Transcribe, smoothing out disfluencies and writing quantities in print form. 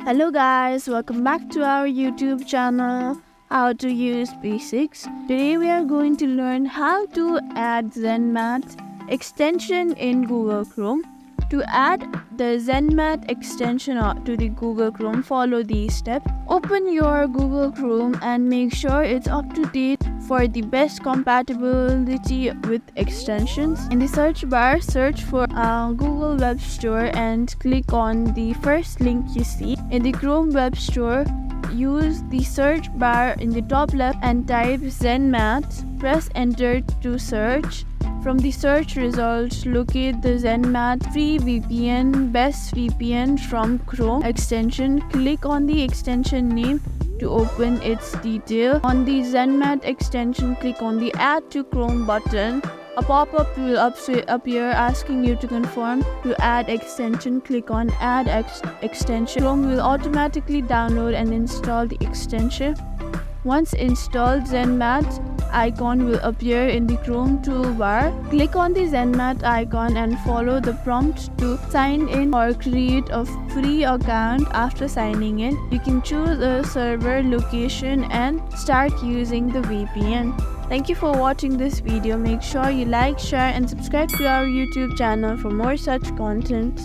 Hello guys, welcome back to our YouTube channel, How to Use Basics. Today we are going to learn how to add ZenMate extension in Google Chrome. To add the ZenMate extension to the Google Chrome, follow these steps. Open your Google Chrome and make sure it's up to date for the best compatibility with extensions. In the search bar, search for Google Web Store and click on the first link you see. In the Chrome Web Store, use the search bar in the top left and type ZenMate. Press enter to search. From the search results, locate the ZenMate free VPN, best VPN from Chrome extension. Click on the extension name to open its detail. On the ZenMate extension, click on the Add to Chrome button. A pop-up will appear asking you to confirm. To add extension, click on Add Extension. Chrome will automatically download and install the extension. Once installed, ZenMate icon will appear in the Chrome toolbar. Click on the ZenMate icon and follow the prompt to sign in or create a free account. After signing in, you can choose a server location and start using the VPN. Thank you for watching this video. Make sure you like, share and subscribe to our YouTube channel for more such content.